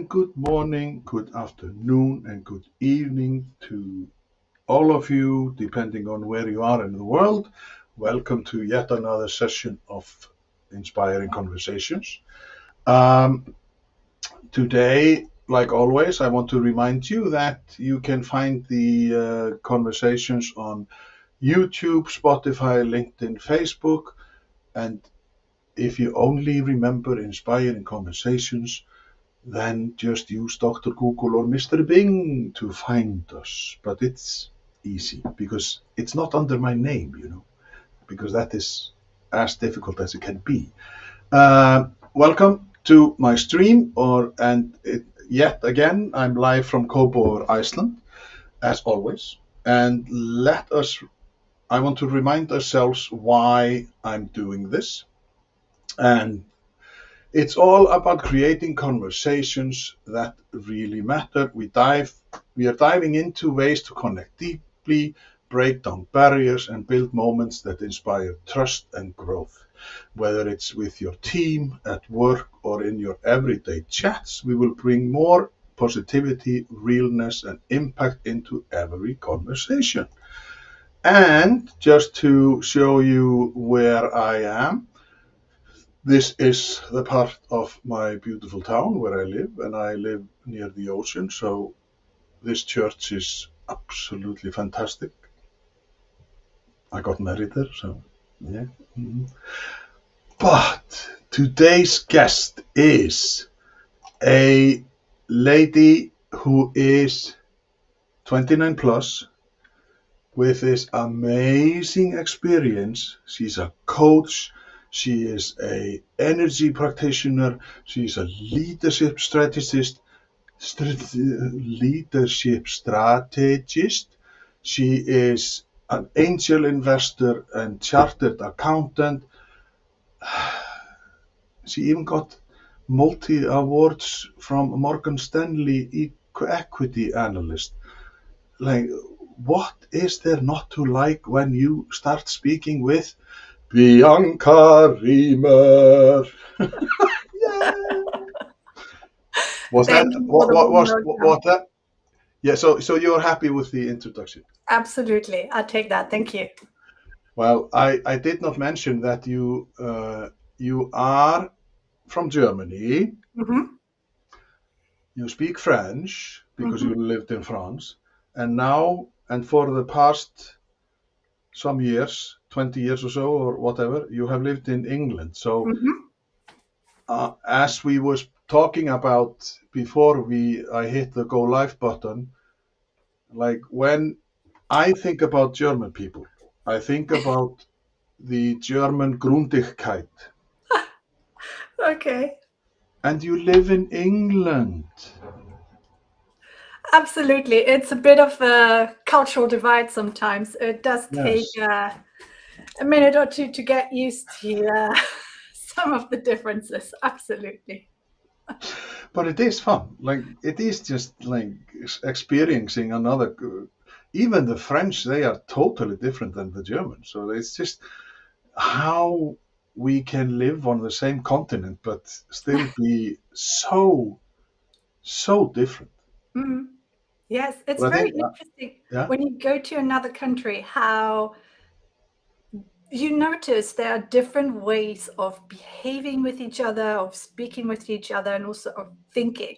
and good morning, good afternoon, and good evening to all of you, depending on where you are in the world. Welcome to yet another session of Inspiring Conversations. Um, Today, like always, I want to remind you that you can find the conversations on YouTube, Spotify, LinkedIn, Facebook, and if you only remember Inspiring Conversations, then just use Dr. Google or Mr. Bing to find us. But it's easy because it's not under my name, because that is as difficult as it can be. Welcome to my stream, yet again, I'm live from Kópavogur, Iceland, as always. And I want to remind ourselves why I'm doing this. And it's all about creating conversations that really matter. We are diving into ways to connect deeply, break down barriers, and build moments that inspire trust and growth. Whether it's with your team, at work, or in your everyday chats, we will bring more positivity, realness, and impact into every conversation. And just to show you where I am, this is the part of my beautiful town where I live, and I live near the ocean, so this church is absolutely fantastic. I got married there, so yeah. But today's guest is a lady who is 29 plus with this amazing experience. She's a coach. She is an energy practitioner. She's a leadership strategist. She is an angel investor and chartered accountant. She even got multi-awards from Morgan Stanley Equity Analyst. Like, what is there not to like when you start speaking with Bianca Riemer? Yeah. Was that what that? Yeah. So you're happy with the introduction? Absolutely, I'll take that. Thank you. Well, I did not mention that you are from Germany. Mm-hmm. You speak French because you lived in France, and for the past some years, 20 years or so, or whatever, you have lived in England. So, as we was talking about before I hit the go live button, like when I think about German people, I think about the German Grundigkeit. Okay. And you live in England. Absolutely. It's a bit of a cultural divide sometimes. It does take a minute or two to get used to some of the differences. Absolutely. But it is fun. Like, it is just like experiencing another. Even the French, they are totally different than the Germans. So it's just how we can live on the same continent but still be so different. Mm-hmm. Yes, it's very interesting when you go to another country how you notice there are different ways of behaving with each other, of speaking with each other, and also of thinking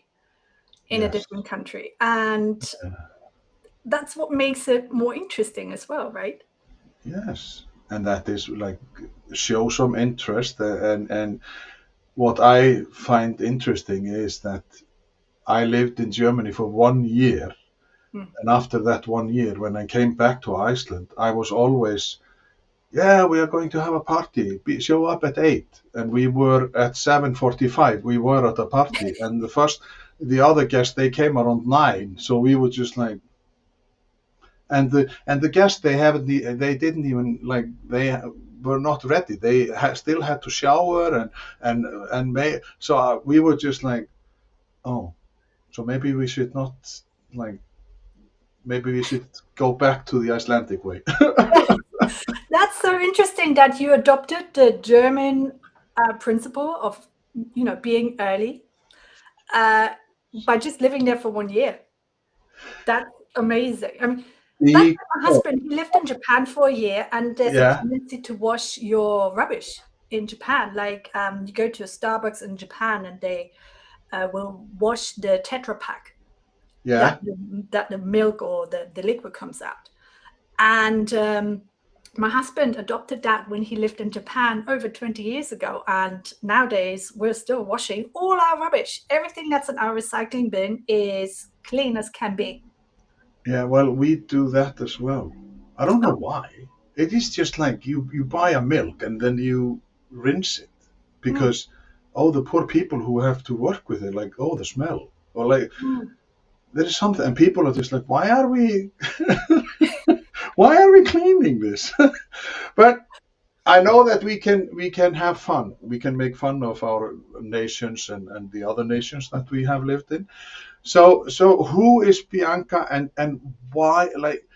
in a different country. And that's what makes it more interesting as well, right? Yes. And that is like show some interest. And what I find interesting is that I lived in Germany for 1 year. And after that 1 year, when I came back to Iceland, I was always, yeah, we are going to have a party. Show up at 8. And we were at 7:45. We were at a party. And the other guests, they came around 9. So we were just like, and the guests, they didn't even, like, they were not ready. They still had to shower so we were just like, oh, so maybe we should not, like, maybe we should go back to the Icelandic way. That's so interesting that you adopted the German principle of, being early. by just living there for 1 year. That's amazing. I mean, that's The, like my husband. He lived in Japan for a year, and there's a yeah, tendency to wash your rubbish in Japan. Like you go to a Starbucks in Japan, and they will wash the Tetra Pak yeah. that the milk or the liquid comes out. And my husband adopted that when he lived in Japan over 20 years ago. And nowadays, we're still washing all our rubbish. Everything that's in our recycling bin is clean as can be. Yeah, well, we do that as well. I don't know Oh, why. It is just like you buy a milk and then you rinse it mm, because, oh, the poor people who have to work with it, like, oh, the smell. Or like, mm. there is something, and people are just like, why are we cleaning this? But I know that we can have fun. We can make fun of our nations and the other nations that we have lived in. So who is Bianca and why, like,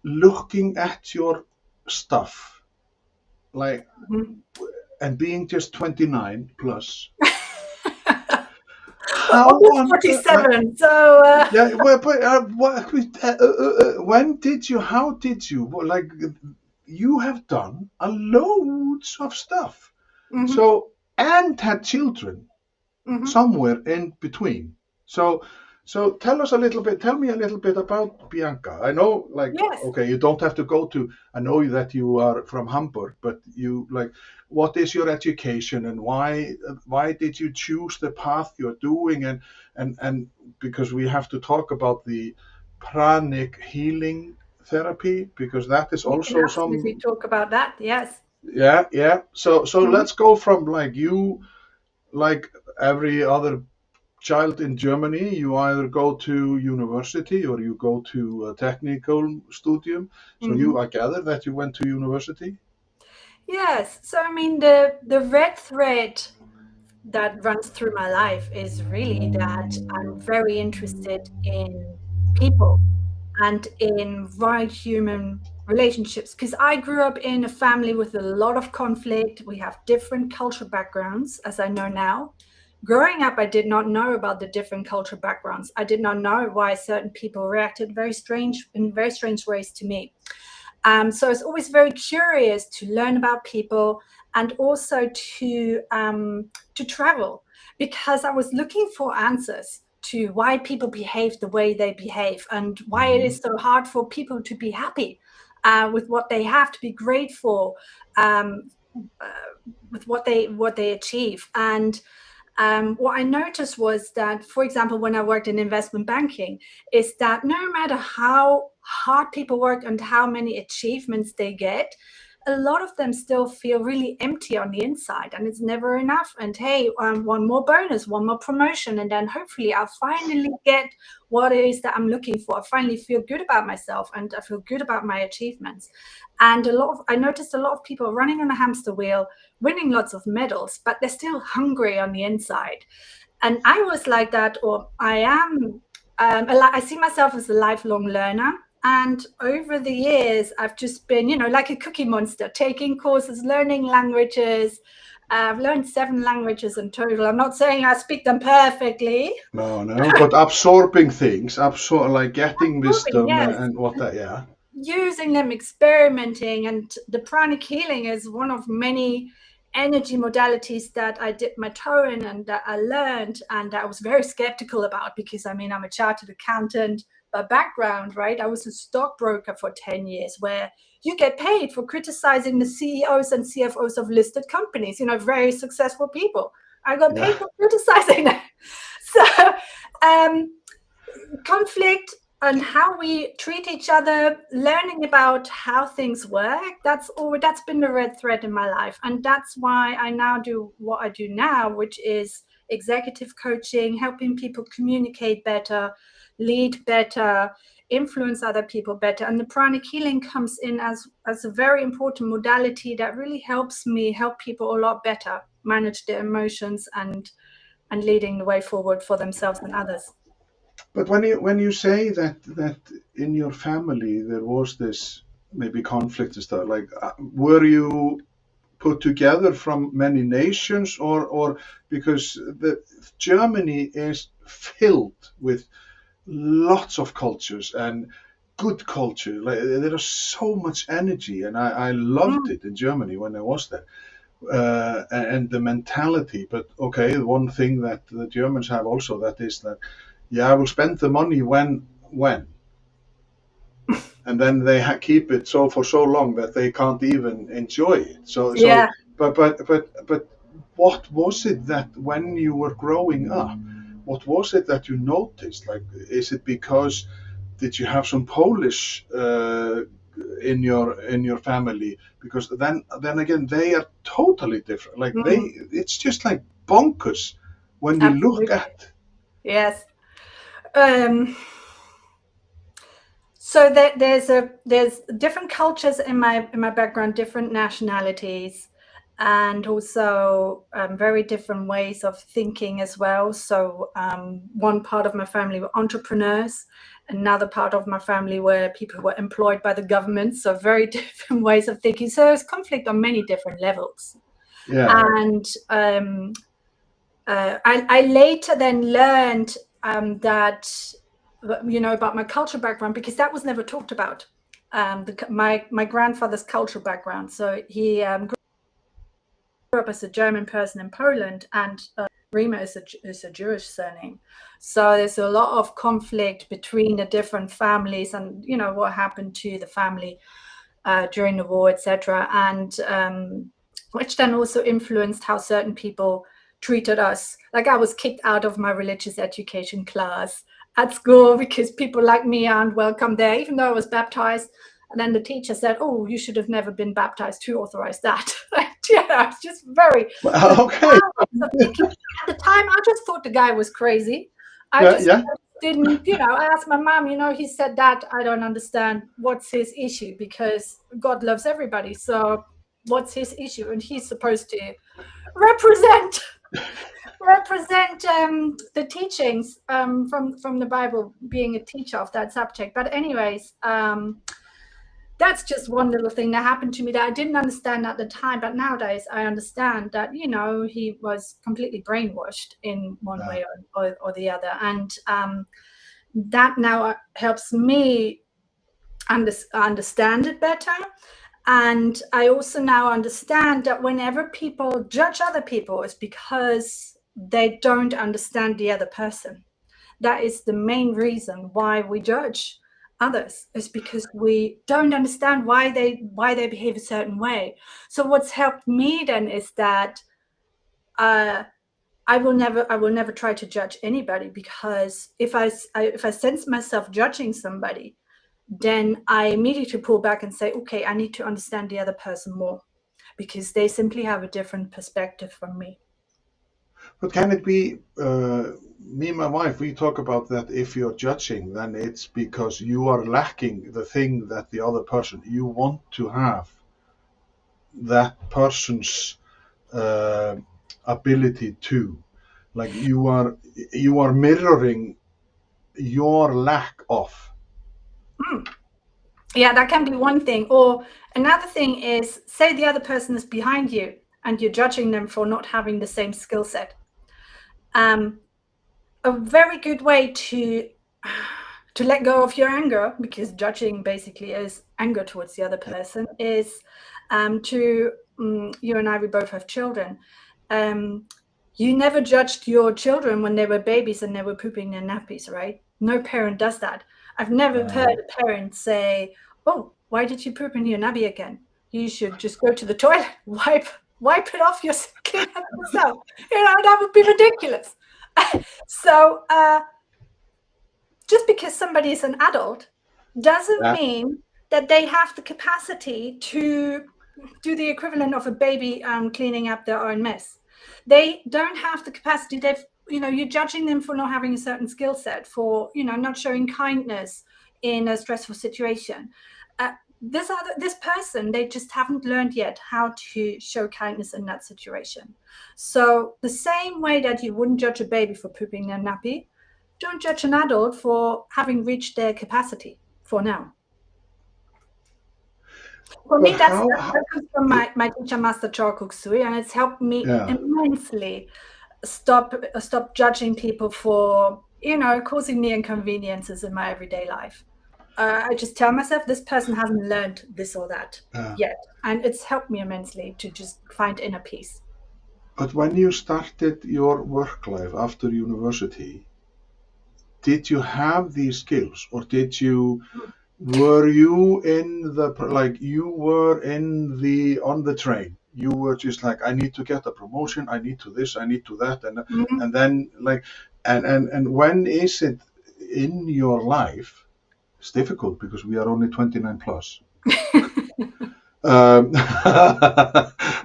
looking at your stuff, like, Mhm. and being just 29 plus, how Almost on like, 47. So, yeah, well, but when did you, how did you, well, like, you have done a loads of stuff, mhm, so, and had children mhm. somewhere in between. So, so tell me a little bit about Bianca. I know, like, Yes. okay, you don't have to go to, I know that you are from Hamburg, but you, like, what is your education and why did you choose the path you're doing? And because we have to talk about the pranic healing therapy, because that is We can also absolutely some, talk about that. Yes. yeah, yeah. So Mhm, let's go from, like, you, like every other child in Germany, you either go to university or you go to a technical studium. So mhm. I gather that you went to university. Yes. So, I mean, the red thread that runs through my life is really that I'm very interested in people and in right human relationships because I grew up in a family with a lot of conflict. We have different cultural backgrounds, as I know now. Growing up, I did not know about the different cultural backgrounds. I did not know why certain people reacted very strange ways to me. So I was always very curious to learn about people and also to travel because I was looking for answers to why people behave the way they behave and why it Hmm. is so hard for people to be happy with what they have, to be grateful um, uh, with what they achieve. And what I noticed was that, for example, when I worked in investment banking, is that no matter how hard people work and how many achievements they get, a lot of them still feel really empty on the inside and it's never enough. And hey, one more bonus, one more promotion, and then hopefully I'll finally get what it is that I'm looking for. I finally feel good about myself and I feel good about my achievements. And I noticed a lot of people running on a hamster wheel, winning lots of medals, but they're still hungry on the inside. And I was like that, or I am. I see myself as a lifelong learner. And over the years, I've just been, like a cookie monster, taking courses, learning languages. I've learned 7 languages in total. I'm not saying I speak them perfectly. No, no, but absorbing things, like getting wisdom Yes, and what that, yeah. using them, experimenting, and the pranic healing is one of many energy modalities that I dipped my toe in and that I learned and that I was very skeptical about because I mean I'm a chartered accountant by background, right? I was a stockbroker for 10 years where you get paid for criticizing the CEOs and CFOs of listed companies, very successful people. I got Yeah. paid for criticizing them. So um conflict and how we treat each other, learning about how things work, that's been the red thread in my life. And that's why I now do what I do now, which is executive coaching, helping people communicate better, lead better, influence other people better. And the pranic healing comes in as a very important modality that really helps me help people a lot better manage their emotions and leading the way forward for themselves and others. But when you say that in your family there was this maybe conflict and stuff, like, were you put together from many nations, or because Germany is filled with lots of cultures and good culture. Like, there is so much energy, and I loved it in Germany when I was there. And the mentality. But okay, one thing that the Germans have also, that is that, yeah, I will spend the money when, and then they keep it so for so long that they can't even enjoy it. Yeah. But what was it that when you were growing up, what was it that you noticed? Like, is it because did you have some Polish in your family? Because then again, they are totally different. Like it's just like bonkers when you look Absolutely. at. Yes. So there's different cultures in my background, different nationalities, and also very different ways of thinking as well. So one part of my family were entrepreneurs, another part of my family were people who were employed by the government. So very different ways of thinking. So there's conflict on many different levels. Yeah. And I later then learned that, about my cultural background, because that was never talked about. My grandfather's cultural background. So he grew up as a German person in Poland, and Riemer is a Jewish surname. So there's a lot of conflict between the different families, and what happened to the family during the war, etc. And which then also influenced how certain people treated us. Like, I was kicked out of my religious education class at school because people like me aren't welcome there, even though I was baptized. And then the teacher said, "Oh, you should have never been baptized. Who authorized that?" It's just very Okay. of thinking. At the time, I just thought the guy was crazy. I Yeah. just Yeah. didn't, I asked my mom, he said that, I don't understand what's his issue, because God loves everybody. So what's his issue? And he's supposed to represent the teachings from the Bible, being a teacher of that subject. But anyways, that's just one little thing that happened to me that I didn't understand at the time. But nowadays I understand that, he was completely brainwashed in one way or the other. And that now helps me understand it better. And I also now understand that whenever people judge other people, it's because they don't understand the other person. That is the main reason why we judge others, is because we don't understand why they behave a certain way. So what's helped me then is that I will never try to judge anybody, because if I sense myself judging somebody, then I immediately pull back and say, okay, I need to understand the other person more, because they simply have a different perspective from me. But can it be, me and my wife, we talk about that if you're judging, then it's because you are lacking the thing that the other person, you want to have that person's uh, ability to. Like, you are mirroring your lack of. Yeah, that can be one thing. Or another thing is, say the other person is behind you and you're judging them for not having the same skill set. A very good way to let go of your anger, because judging basically is anger towards the other person, is you and I, we both have children. You never judged your children when they were babies and they were pooping their nappies, right? No parent does that. I've never heard a parent say, "Oh, why did you poop in your nappy again? You should just go to the toilet, wipe it off your skin yourself." That would be ridiculous. So just because somebody is an adult doesn't mean that they have the capacity to do the equivalent of a baby cleaning up their own mess. They don't have the capacity. You're judging them for not having a certain skill set, for not showing kindness in a stressful situation. This person, they just haven't learned yet how to show kindness in that situation. So the same way that you wouldn't judge a baby for pooping their nappy, don't judge an adult for having reached their capacity for now. For But me, how that comes from my teacher, Master Chor Kuk Sui, and it's helped me yeah, immensely stop judging people for, causing me inconveniences in my everyday life. I just tell myself this person hasn't learned this or that yeah. yet, and it's helped me immensely to just find inner peace. But when you started your work life after university, did you have these skills, or were you in the like you were in the on the train? You were just like, I need to get a promotion, I need to this, I need to that, Mhm. and then like, and when is it in your life? It's difficult because we are only 29 plus.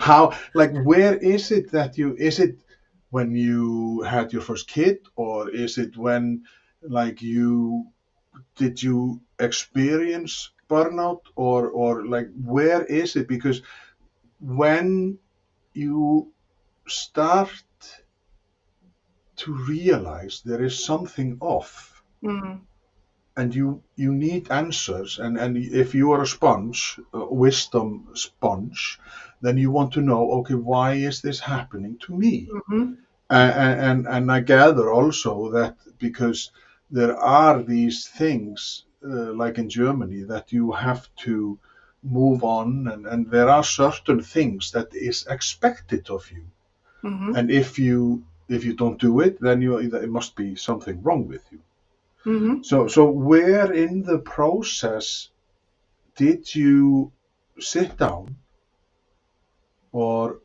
How, like, where is it that is it when you had your first kid, or is it when, like, did you experience burnout, or like, where is it? Because when you start to realize there is something off, Mm. and you need answers, and if you are a sponge, a wisdom sponge, then you want to know, okay, why is this happening to me? Mhm. And I gather also that because there are these things, like in Germany, that you have to move on, and there are certain things that is expected of you, Mhm. and if you don't do it, then it must be something wrong with you. Mhm. So where in the process did you sit down, or,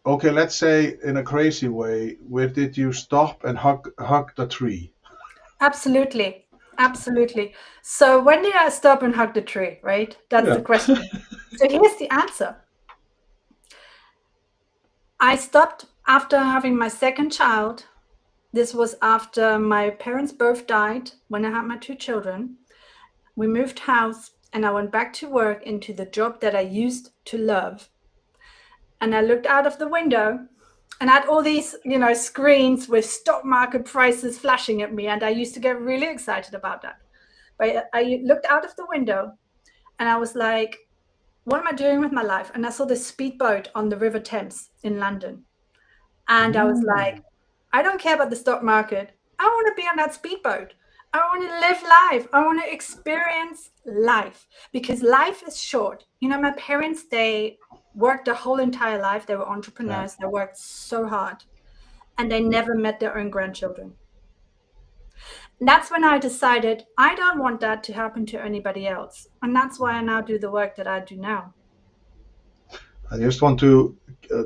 okay, let's say in a crazy way, where did you stop and hug the tree? Absolutely. Absolutely. So when did I stop and hug the tree, right? That's the Yeah. question. So here's the answer. I stopped after having my second child. This was after my parents both died when I had my two children. We moved house and I went back to work into the job that I used to love. And I looked out of the window and had all these, screens with stock market prices flashing at me. And I used to get really excited about that. But I looked out of the window and I was like, what am I doing with my life? And I saw this speedboat on the River Thames in London. And I was like, Ooh, I don't care about the stock market. I want to be on that speedboat. I want to live life. I want to experience life because life is short. My parents, they worked their whole entire life. They were yeah. entrepreneurs. They worked so hard and they never met their own grandchildren. And that's when I decided I don't want that to happen to anybody else. And that's why I now do the work that I do now. I just want to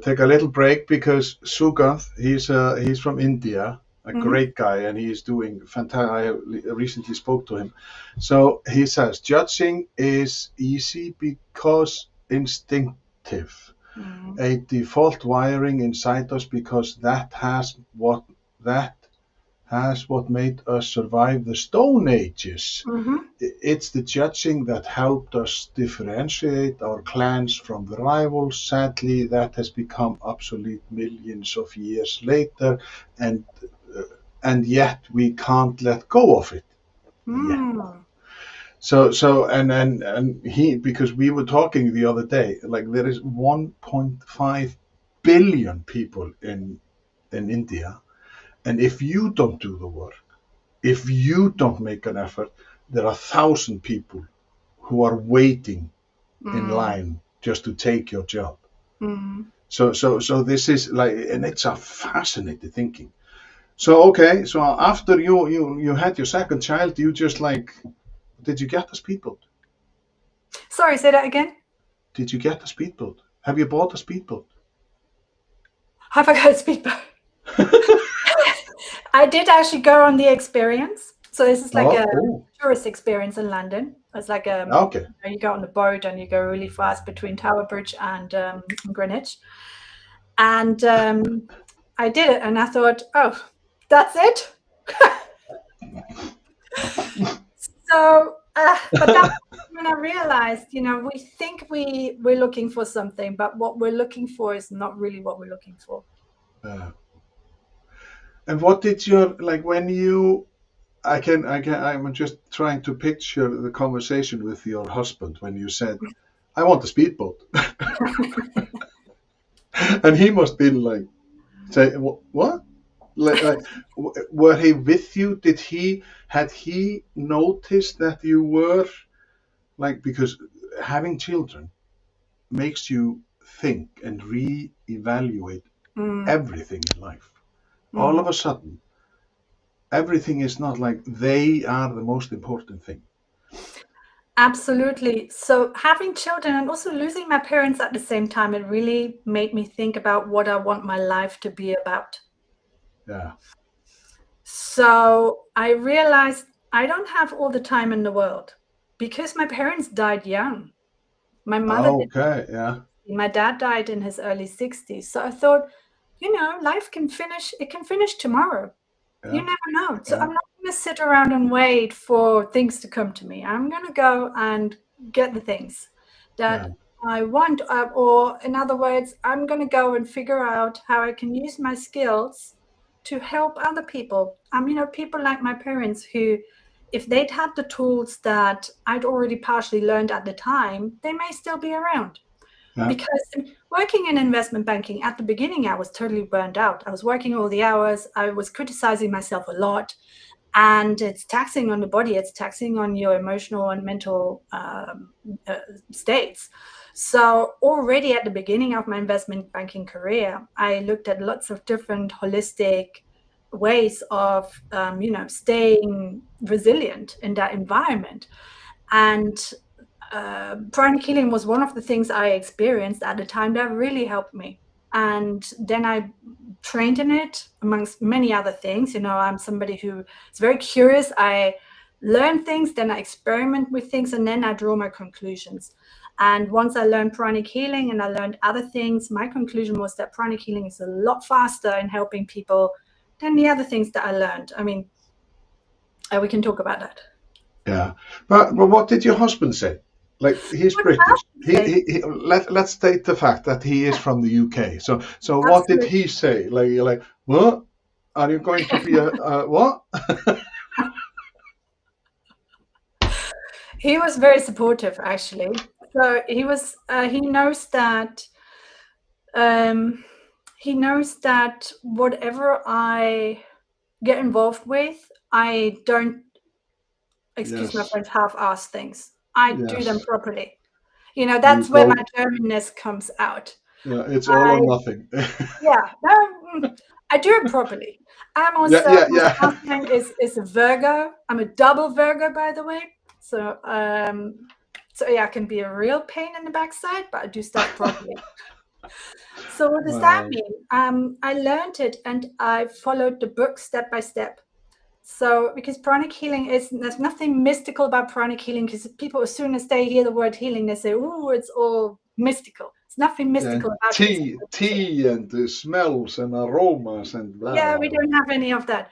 take a little break because Suganth, he's from India, a Mm-hmm. great guy, and he's doing fantastic. I recently spoke to him. So he says judging is easy because instinctive, Mm-hmm. a default wiring inside us, because that has what made us survive the Stone Ages. Mm-hmm. It's the judging that helped us differentiate our clans from the rivals. Sadly, that has become obsolete millions of years later, and uh, and yet we can't let go of it yet. Mm. So and he, because we were talking the other day, like there is 1.5 billion people in India, and if you don't do the work, if you don't make an effort, there are 1,000 people who are waiting in Mm. line just to take your job. Mm. So this is like, and it's a fascinating thinking. So okay, so after you had your second child, you just like, did you get a speedboat? Sorry, say that again. Did you get a speedboat? Have you bought a speedboat? Have I got a speedboat? I did actually go on the experience. So this is like a Oh, tourist experience in London. It's like okay. you go on a boat and you go really fast between Tower Bridge and Greenwich. And I did it, and I thought, oh, that's it. So, but that's when I realized, we think we're looking for something, but what we're looking for is not really what we're looking for. Uh, and what did your, like, when you, I'm just trying to picture the conversation with your husband when you said, I want a speedboat. And he must be like, say, what? Like, were he with you? Had he noticed that you were like, because having children makes you think and re-evaluate Mm, everything in life. All mm. of a sudden, everything is not like they are the most important thing. Absolutely. So having children and also losing my parents at the same time, it really made me think about what I want my life to be about. Yeah. So I realized I don't have all the time in the world because my parents died young. My mother did. Okay. Yeah. My dad died in his early 60s. So I thought, life can finish, it can finish tomorrow. You Yeah. never know. So I'm Yeah. not going to sit around and wait for things to come to me. I'm going to go and get the things Yeah. that I want. Or, in other words, I'm going to go and figure out how I can use my skills to help other people. People like my parents who, if they'd had the tools that I'd already partially learned at the time, they may still be around. Yeah. Because working in investment banking at the beginning, I was totally burned out. I was working all the hours. I was criticizing myself a lot. And it's taxing on the body, it's taxing on your emotional and mental states. So, already at the beginning of my investment banking career, I looked at lots of different holistic ways of, staying resilient in that environment. And pranic healing was one of the things I experienced at the time that really helped me. And then I trained in it amongst many other things. I'm somebody who is very curious. I learn things, then I experiment with things, and then I draw my conclusions. And once I learned pranic healing and I learned other things, my conclusion was that pranic healing is a lot faster in helping people than the other things that I learned. I mean, we can talk about that. Yeah. But what did your husband say? Like, he's What did British. I say? Let's state the fact that he is Yeah, from the UK. So what did absolutely. he say? Like what? Are you going to be a what? He was very supportive, actually. So um, he knows that whatever I get involved with, I don't, excuse my Yes. French, half-ass things. I do them Yes. properly. You That's where my go. Germanness comes out. Yeah. It's all I or nothing. Yeah, no, I do it properly. I'm Yeah. also Yeah. my Yeah. star sign is a Virgo. I'm a double Virgo, by the way. So yeah, I can be a real pain in the backside, but I do stuff properly. So what does that Wow. mean? I learned it and I followed the book step by step. So because pranic healing there's nothing mystical about pranic healing, because people, as soon as they hear the word healing, they say, "Oh, it's all mystical." It's nothing mystical And about it. It's tea and the smells and aromas and blah Yeah, blah we blah. don't have any of that.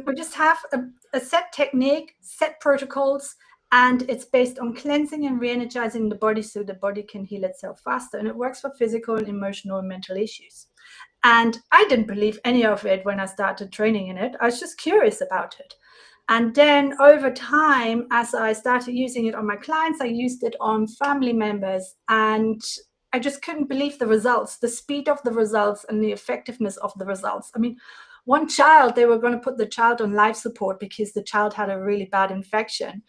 We just have a set technique, set protocols, and it's based on cleansing and re-energizing the body so the body can heal itself faster. And it works for physical and emotional and mental issues. And I didn't believe any of it when I started training in it. I was just curious about it. And then over time, as I started using it on my clients, I used it on family members, and I just couldn't believe the results, the speed of the results and the effectiveness of the results. I mean, one child, they were going to put the child on life support because the child had a really bad infection.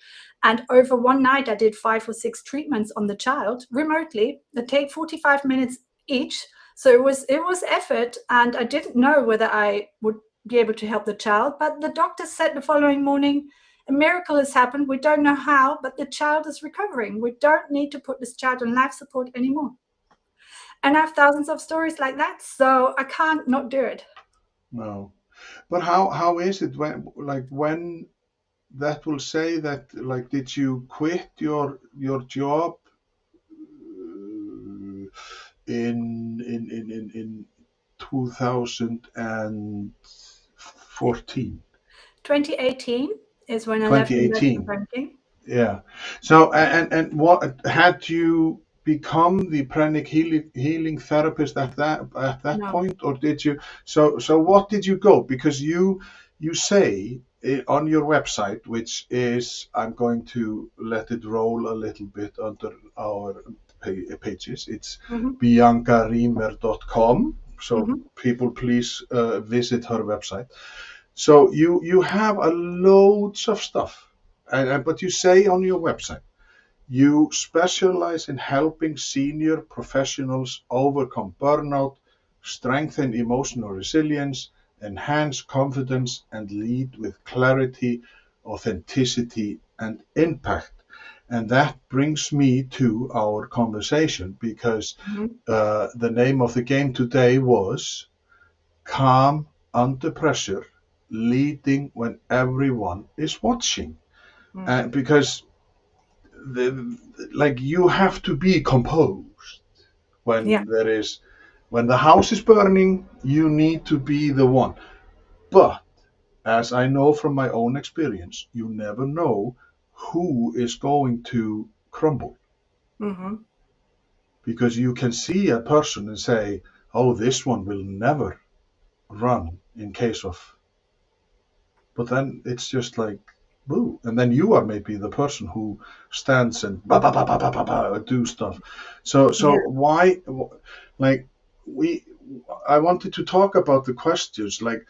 And over one night, I did 5 or 6 treatments on the child remotely. They take 45 minutes each. So it was effort, and I didn't know whether I would be able to help the child. But the doctor said the following morning, a miracle has happened. We don't know how, but the child is recovering. We don't need to put this child on life support anymore. And I have thousands of stories like that, so I can't not do it. No. But how is it when that will say that, like, did you quit your job in 2014, 2018 is when I left investment 2018? banking. Yeah. So and what had you become the pranic healing therapist at that No. point, or did you? So what did you go? Because you say on your website, which is, I'm going to let it roll a little bit under our pages. It's Mhm. biancariemer.com. So Mhm. people, please visit her website. So you have a loads of stuff, but you say on your website you specialize in helping senior professionals overcome burnout, strengthen emotional resilience, enhance confidence, and lead with clarity, authenticity, and impact. And that brings me to our conversation because Mhm. the name of the game today was Calm Under Pressure, Leading When Everyone is Watching. Mm. Because the, like you have to be composed Yeah. when when the house is burning. You need to be the one. But as I know from my own experience, you never know who is going to crumble, Mhm. because you can see a person and say, oh, this one will never run in case of, but then it's just like boo, and then you are maybe the person who stands and ba ba ba ba ba ba, ba do stuff. So Yeah. why, like, we I wanted to talk about the questions, like,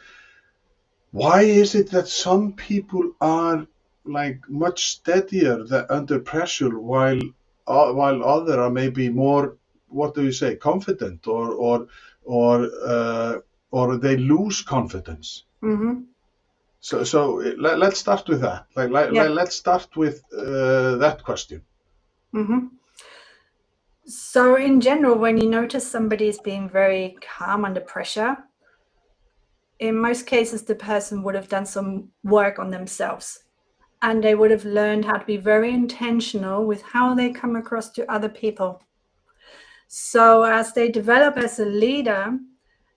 why is it that some people are like much steadier under pressure, while other are maybe more, what do you say, confident, or they lose confidence. Mhm. Let's start with that. Yeah. Let's start with that question. Mhm. So in general, when you notice somebody is being very calm under pressure, in most cases, the person would have done some work on themselves and they would have learned how to be very intentional with how they come across to other people. So as they develop as a leader,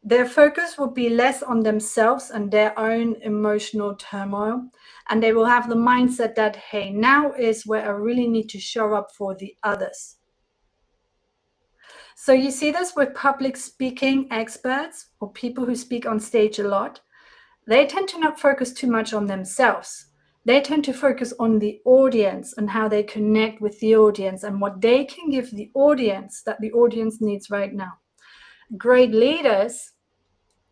their focus will be less on themselves and their own emotional turmoil. And they will have the mindset that, hey, now is where I really need to show up for the others. So you see this with public speaking experts or people who speak on stage a lot. They tend to not focus too much on themselves. They tend to focus on the audience and how they connect with the audience and what they can give the audience that the audience needs right now. Great leaders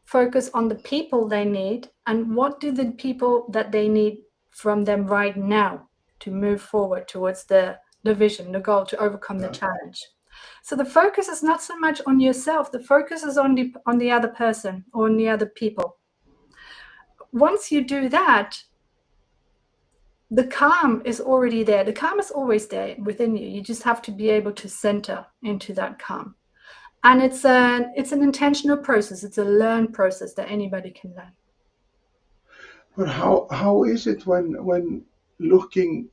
focus on the people they need and what do the people that they need from them right now to move forward towards the vision, the goal, to overcome the Yeah. challenge. So the focus is not so much on yourself, the focus is on the other person or on the other people. Once you do that, the calm is already there. The calm is always there within you. You just have to be able to center into that calm. And it's an intentional process. It's a learned process that anybody can learn. But how is it when looking?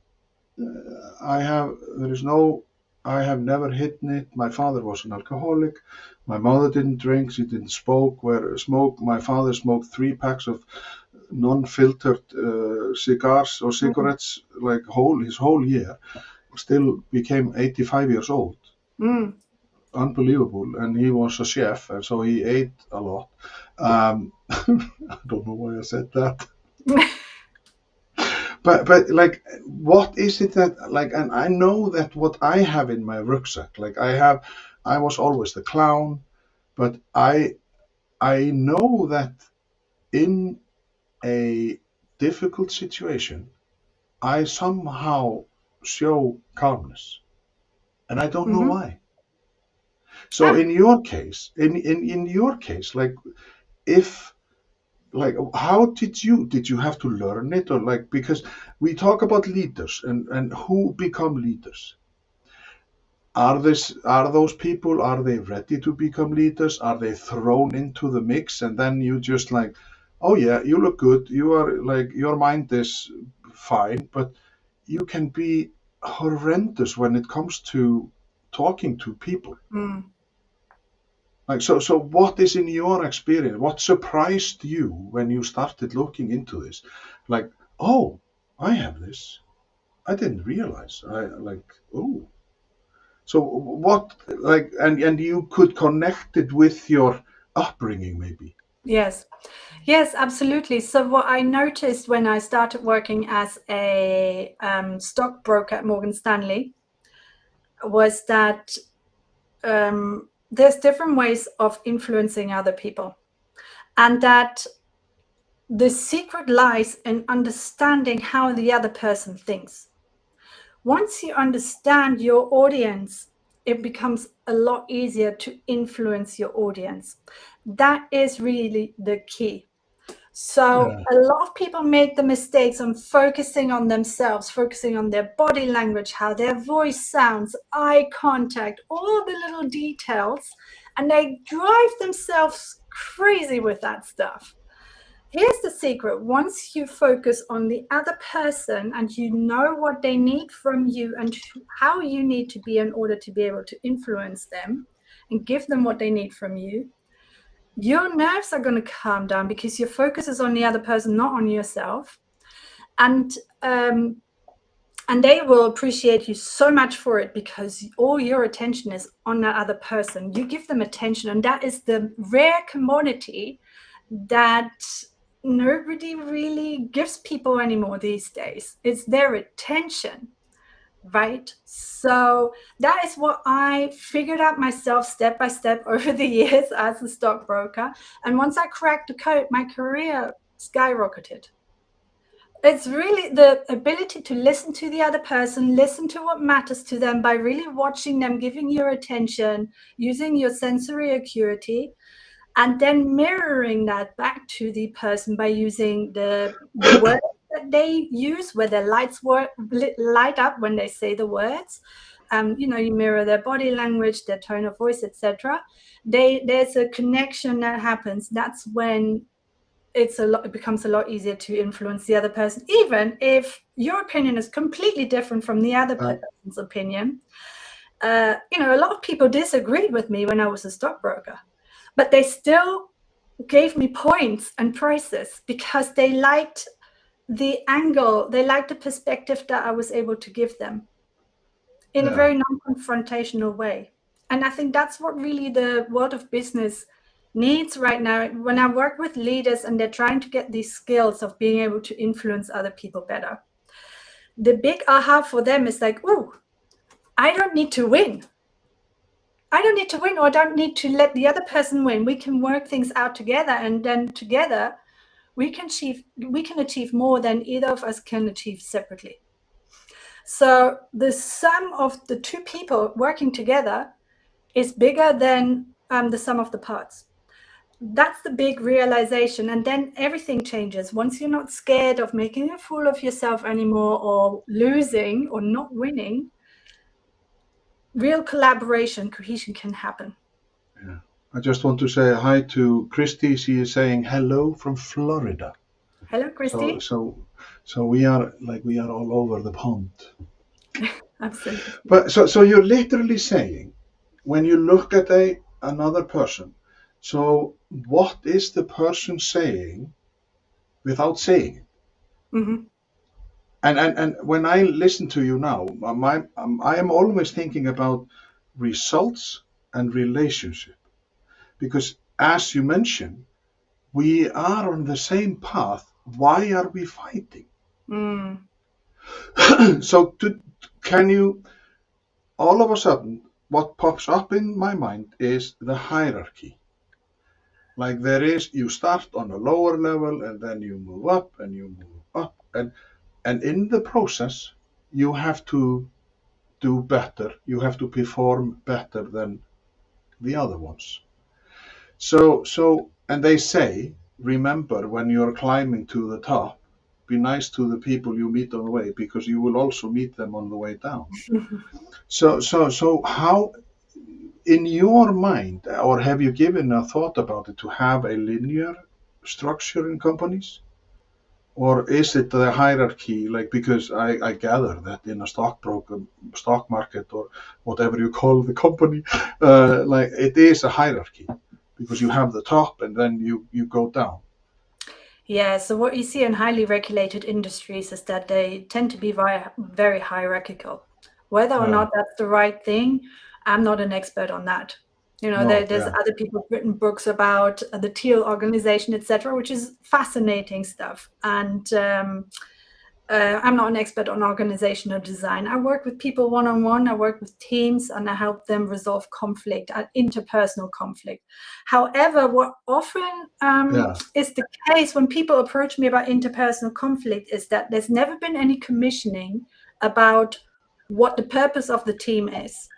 I have there is no. I have never hidden it. My father was an alcoholic. My mother didn't drink. She didn't smoke. My father smoked 3 packs of non-filtered cigars or Mm. cigarettes, like his whole year. Still became 85 years old. Mm. Unbelievable. And he was a chef, and so he ate a lot. I don't know why I said that. But like, what is it that, like, and I know that what I have in my rucksack, like, I was always the clown, but I know that in a difficult situation I somehow show calmness, and I don't know Mm-hmm. why. So Ah. in your case, in your case, like, if, like, how did you have to learn it, or, like, because we talk about leaders and who become leaders. Are those people, are they ready to become leaders? Are they thrown into the mix and then you just like, oh yeah, you look good, you are, like, your mind is fine, but you can be horrendous when it comes to talking to people. Mm. Like, so what is in your experience? What surprised you when you started looking into this? Like, oh, I have this. I didn't realize. I like, oh. So what, like, and you could connect it with your upbringing, maybe. Yes. Yes, absolutely. So what I noticed when I started working as a stockbroker at Morgan Stanley was that there's different ways of influencing other people, and that the secret lies in understanding how the other person thinks. Once you understand your audience, it becomes a lot easier to influence your audience. That is really the key. So Yeah. a lot of people make the mistakes on focusing on themselves, focusing on their body language, how their voice sounds, eye contact, all the little details, and they drive themselves crazy with that stuff. Here's the secret. Once you focus on the other person and you know what they need from you and how you need to be in order to be able to influence them and give them what they need from you, your nerves are going to calm down because your focus is on the other person, not on yourself. And they will appreciate you so much for it because all your attention is on that other person. You give them attention, and that is the rare commodity that nobody really gives people anymore these days. It's their attention, right? So that is what I figured out myself step by step over the years as a stockbroker. And once I cracked the code, my career skyrocketed. It's really the ability to listen to the other person, listen to what matters to them by really watching them, giving your attention, using your sensory acuity, and then mirroring that back to the person by using the words that they use, where their light up when they say the words. You mirror their body language, their tone of voice, etc. There's a connection that happens. That's when it becomes a lot easier to influence the other person, even if your opinion is completely different from the other person's opinion. A lot of people disagreed with me when I was a stockbroker, but they still gave me points and prices because they liked the angle, they liked the perspective that I was able to give them in a very non-confrontational way. And I think that's what really the world of business needs right now. When I work with leaders and they're trying to get these skills of being able to influence other people better, the big aha for them is like, oh, I don't need to win. I don't need to win, or I don't need to let the other person win. We can work things out together, and then together we can achieve more than either of us can achieve separately. So the sum of the two people working together is bigger than the sum of the parts. That's the big realization. And then everything changes. Once you're not scared of making a fool of yourself anymore, or losing or not winning, real collaboration, cohesion can happen. Yeah. I just want to say hi to Christy. She is saying hello from Florida. Hello, Christy. So we are all over the pond. Absolutely. But so you're literally saying, when you look at another person, so what is the person saying without saying it? Mm-hmm. And when I listen to you now, I am always thinking about results and relationship, because as you mentioned, we are on the same path. Why are we fighting? So can you, all of a sudden, what pops up in my mind is the hierarchy. Like you start on a lower level and then you move up and you move up. And in the process, you have to do better. You have to perform better than the other ones. And they say, remember when you're climbing to the top, be nice to the people you meet on the way, because you will also meet them on the way down. So how, in your mind, or have you given a thought about it, to have a linear structure in companies? Or is it the hierarchy? Like, because I gather that in a stock market, or whatever you call the company, like it is a hierarchy, because you have the top and then you go down. Yeah, so what you see in highly regulated industries is that they tend to be very hierarchical. Whether or not that's the right thing, I'm not an expert on that. There's other people who've written books about the teal organization, etc., which is fascinating stuff. And I'm not an expert on organizational design. I work with people one-on-one, I work with teams, and I help them resolve conflict, interpersonal conflict. However, what often is the case when people approach me about interpersonal conflict is that there's never been any commissioning about what the purpose of the team is.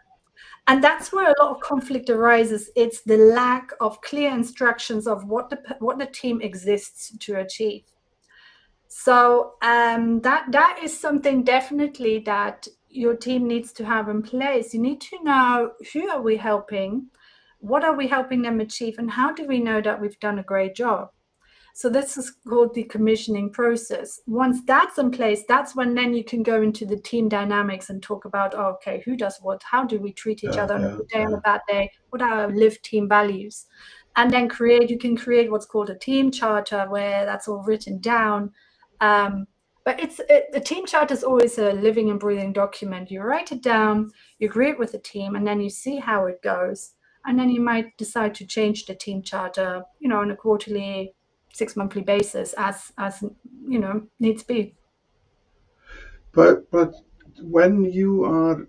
And that's where a lot of conflict arises. It's the lack of clear instructions of what the team exists to achieve. So that is something definitely that your team needs to have in place. You need to know, who are we helping, what are we helping them achieve, and how do we know that we've done a great job? So this is called the commissioning process. Once that's in place, that's when then you can go into the team dynamics and talk about, okay, who does what? How do we treat each other on a good day, on a bad day? What are our lived team values? And then you can create what's called a team charter, where that's all written down. But the team chart is always a living and breathing document. You write it down, you agree it with the team, and then you see how it goes. And then you might decide to change the team charter, on a quarterly, 6-monthly basis, as needs be. But when you are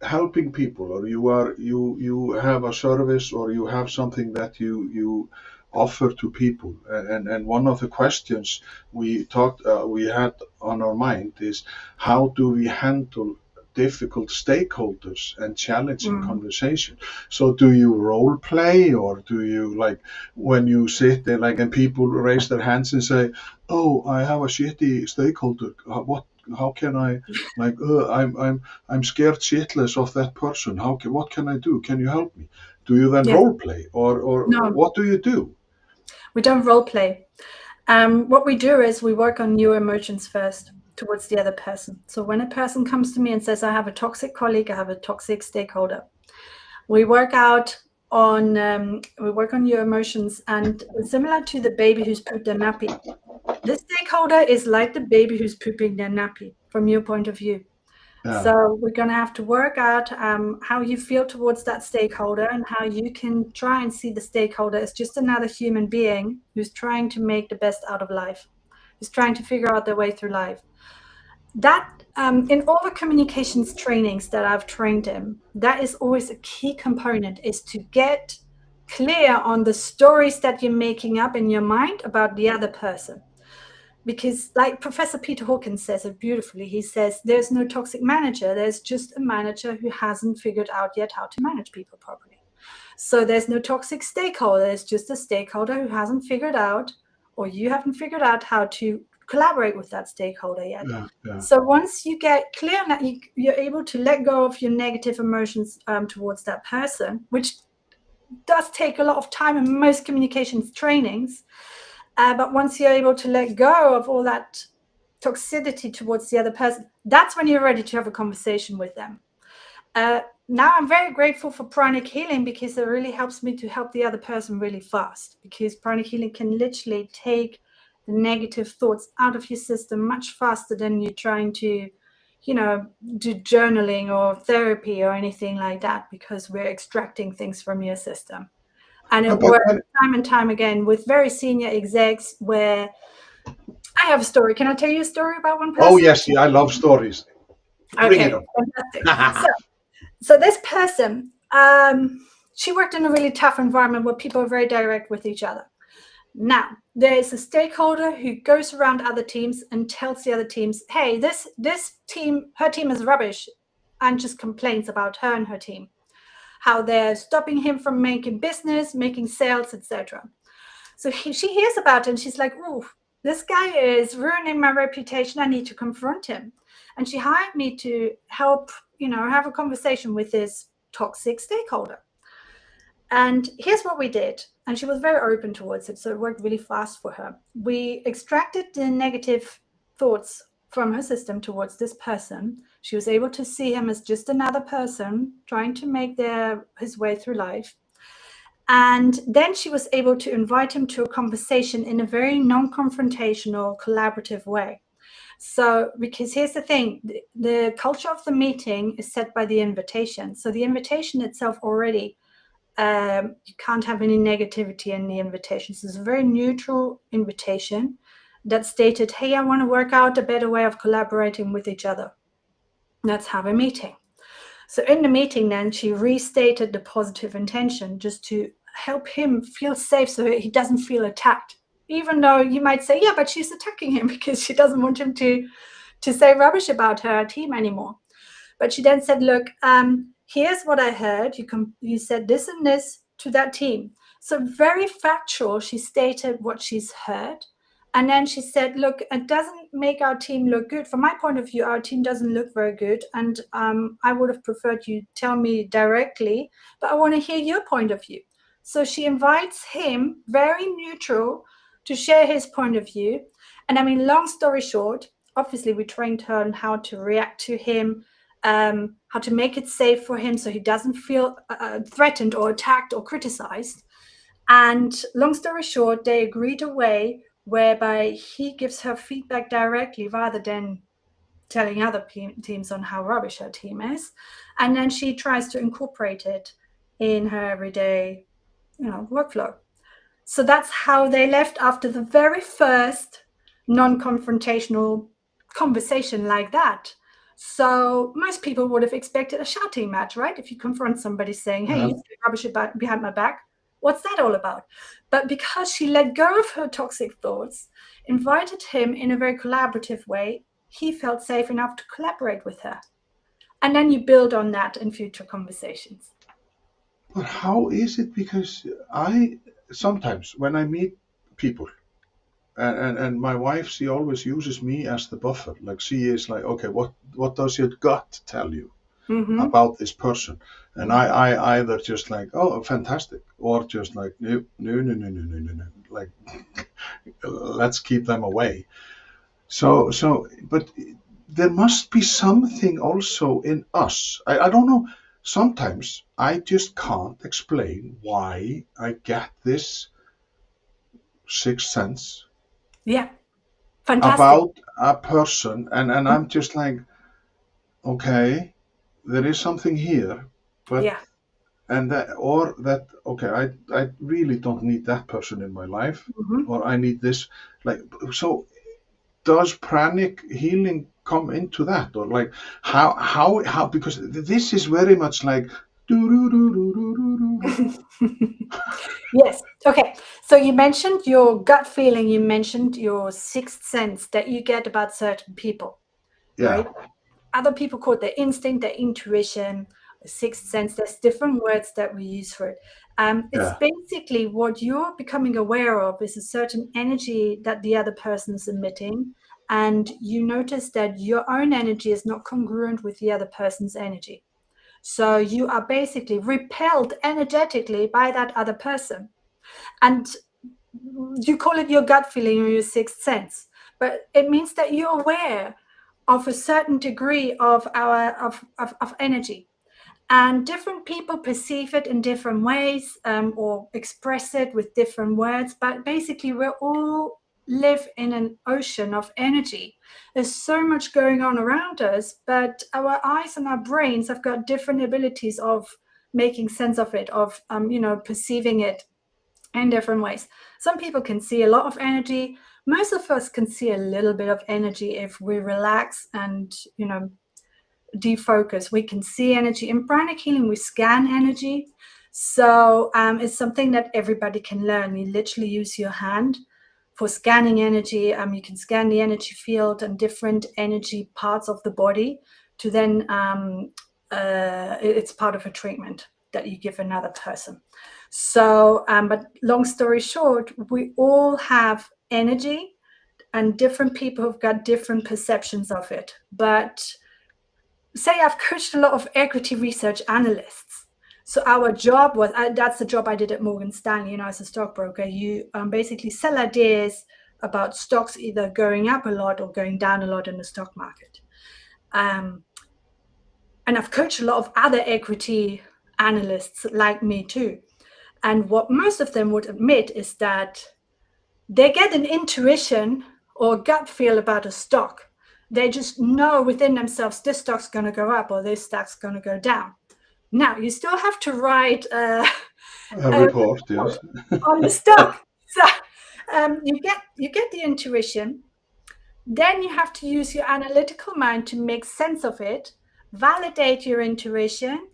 helping people, or you have a service, or you have something that you offer to people, and one of the questions we had on our mind is, how do we handle difficult stakeholders and challenging conversation? So do you role play, or do you, like, when you sit there, like, and people raise their hands and say, oh, I have a shitty stakeholder, how can I, like, I'm scared shitless of that person, what can I do, can you help me? Do you then role play, or no? What do you do? We don't role play. What we do is we work on your emotions first towards the other person. So when a person comes to me and says, I have a toxic colleague, I have a toxic stakeholder, we work on your emotions. And similar to the baby who's pooped their nappy, this stakeholder is like the baby who's pooping their nappy from your point of view. So we're going to have to work out how you feel towards that stakeholder, and how you can try and see the stakeholder as just another human being who's trying to make the best out of life, who's trying to figure out their way through life. That in all the communications trainings that I've trained in, that is always a key component, is to get clear on the stories that you're making up in your mind about the other person. Because, like Professor Peter Hawkins says it beautifully, he says there's no toxic manager, there's just a manager who hasn't figured out yet how to manage people properly. So there's no toxic stakeholder, there's just a stakeholder who hasn't figured out, or you haven't figured out how to collaborate with that stakeholder yet. So once you get clear on that, you're able to let go of your negative emotions towards that person, which does take a lot of time in most communications trainings. But once you're able to let go of all that toxicity towards the other person, that's when you're ready to have a conversation with them. Now I'm very grateful for pranic healing, because it really helps me to help the other person really fast, because pranic healing can literally take the negative thoughts out of your system much faster than you're trying to, do journaling or therapy or anything like that, because we're extracting things from your system. And it works time and time again with very senior execs, where I have a story. Can I tell you a story about one person? Oh, yes. I love stories. Bring it on. Fantastic. So this person, she worked in a really tough environment where people are very direct with each other. Now, there is a stakeholder who goes around other teams and tells the other teams, hey, this team, her team is rubbish, and just complains about her and her team, how they're stopping him from making business, making sales, etc. So she hears about it, and she's like, ooh, this guy is ruining my reputation. I need to confront him. And she hired me to help, have a conversation with this toxic stakeholder. And here's what we did. And she was very open towards it, so it worked really fast for her. We extracted the negative thoughts from her system towards this person. She was able to see him as just another person trying to make his way through life. And then she was able to invite him to a conversation in a very non-confrontational, collaborative way. So, because here's the thing, the culture of the meeting is set by the invitation. So the invitation itself already You can't have any negativity in the invitation. So it's a very neutral invitation that stated, hey, I want to work out a better way of collaborating with each other. Let's have a meeting. So in the meeting then, she restated the positive intention just to help him feel safe so he doesn't feel attacked. Even though you might say, yeah, but she's attacking him because she doesn't want him to say rubbish about her team anymore. But she then said, look, here's what I heard. You said this and this to that team. So very factual, she stated what she's heard. And then she said, look, it doesn't make our team look good. From my point of view, our team doesn't look very good. And I would have preferred you tell me directly, but I want to hear your point of view. So she invites him, very neutral, to share his point of view. And I mean, long story short, obviously we trained her on how to react to him, how to make it safe for him so he doesn't feel threatened or attacked or criticized. And long story short, they agreed a way whereby he gives her feedback directly rather than telling other teams on how rubbish her team is. And then she tries to incorporate it in her everyday, workflow. So that's how they left after the very first non-confrontational conversation like that. So most people would have expected a shouting match, right? If you confront somebody saying, hey, you say rubbish behind my back, what's that all about? But because she let go of her toxic thoughts, invited him in a very collaborative way, he felt safe enough to collaborate with her. And then you build on that in future conversations. But how is it? Because sometimes when I meet people, and my wife, she always uses me as the buffer. Like she is like, okay, what does your gut tell you about this person? And I either just like, oh, fantastic, or just like, no, like let's keep them away. So, but there must be something also in us. I don't know. Sometimes I just can't explain why I get this sixth sense. Yeah. Fantastic. About a person, and I'm just like, okay, there is something here, but yeah. And that okay, I really don't need that person in my life, or I need this. Like, so does pranic healing come into that, or like how because this is very much like Yes. Okay. So you mentioned your gut feeling, you mentioned your sixth sense that you get about certain people, right? Other people call it their instinct, their intuition, sixth sense. There's different words that we use for it. It's basically what you're becoming aware of is a certain energy that the other person is emitting, and you notice that your own energy is not congruent with the other person's energy. So you are basically repelled energetically by that other person. And you call it your gut feeling or your sixth sense, but it means that you're aware of a certain degree of energy. And different people perceive it in different ways, or express it with different words. But basically, we all live in an ocean of energy. There's so much going on around us, but our eyes and our brains have got different abilities of making sense of it, of perceiving it in different ways. Some people can see a lot of energy. Most of us can see a little bit of energy if we relax and defocus. We can see energy. In pranic healing, we scan energy. So it's something that everybody can learn. You literally use your hand for scanning energy. You can scan the energy field and different energy parts of the body to then, it's part of a treatment that you give another person. So, but long story short, we all have energy, and different people have got different perceptions of it. But say I've coached a lot of equity research analysts. So our job was, that's the job I did at Morgan Stanley, as a stockbroker. You basically sell ideas about stocks either going up a lot or going down a lot in the stock market. And I've coached a lot of other equity analysts like me too. And what most of them would admit is that they get an intuition or gut feel about a stock. They just know within themselves, this stock's going to go up or this stock's going to go down. Now, you still have to write A report, yes. on the stock. So you get the intuition. Then you have to use your analytical mind to make sense of it, validate your intuition,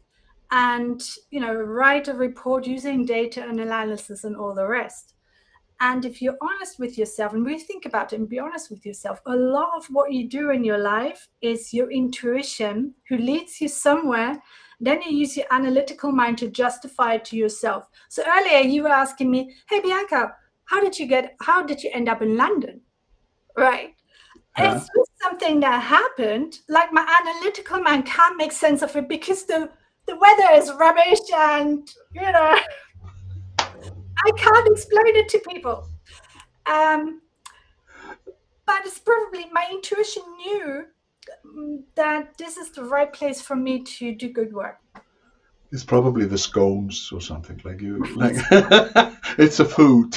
and write a report using data and analysis and all the rest. And if you're honest with yourself and really think about it and be honest with yourself, a lot of what you do in your life is your intuition who leads you somewhere. Then you use your analytical mind to justify it to yourself. So earlier you were asking me, hey, Bianca, how did you end up in London? Right. Yeah. It's just something that happened. Like my analytical mind can't make sense of it because the weather is rubbish and, I can't explain it to people. But it's probably my intuition knew that this is the right place for me to do good work. It's probably the scones or something like it's a food.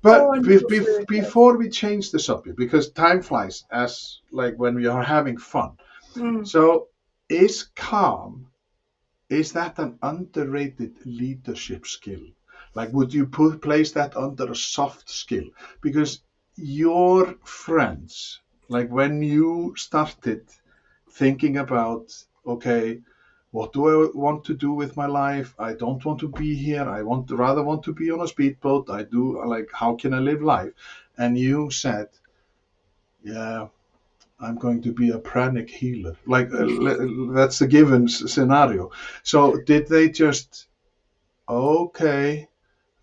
But before we change the subject, because time flies as like when we are having fun. So is calm, is that an underrated leadership skill? Like, would you place that under a soft skill? Because your friends, like when you started thinking about, okay, what do I want to do with my life? I don't want to be here. I rather want to be on a speedboat. I do like, how can I live life? And you said, yeah, I'm going to be a pranic healer. Like that's the given scenario. So did they just, okay,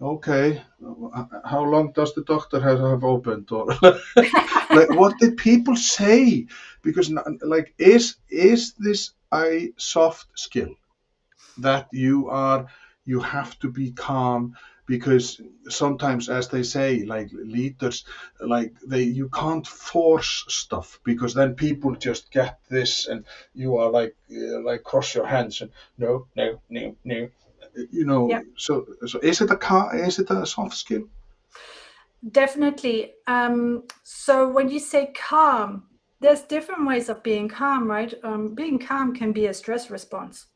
how long does the doctor have opened? Or like, what did people say? Because like, is this a soft skill that you have to be calm? Because sometimes, as they say, like leaders, like you can't force stuff, because then people just get this and you are like cross your hands and no, Yeah. So is it a soft skill? Definitely. So when you say calm, there's different ways of being calm, right? Being calm can be a stress response.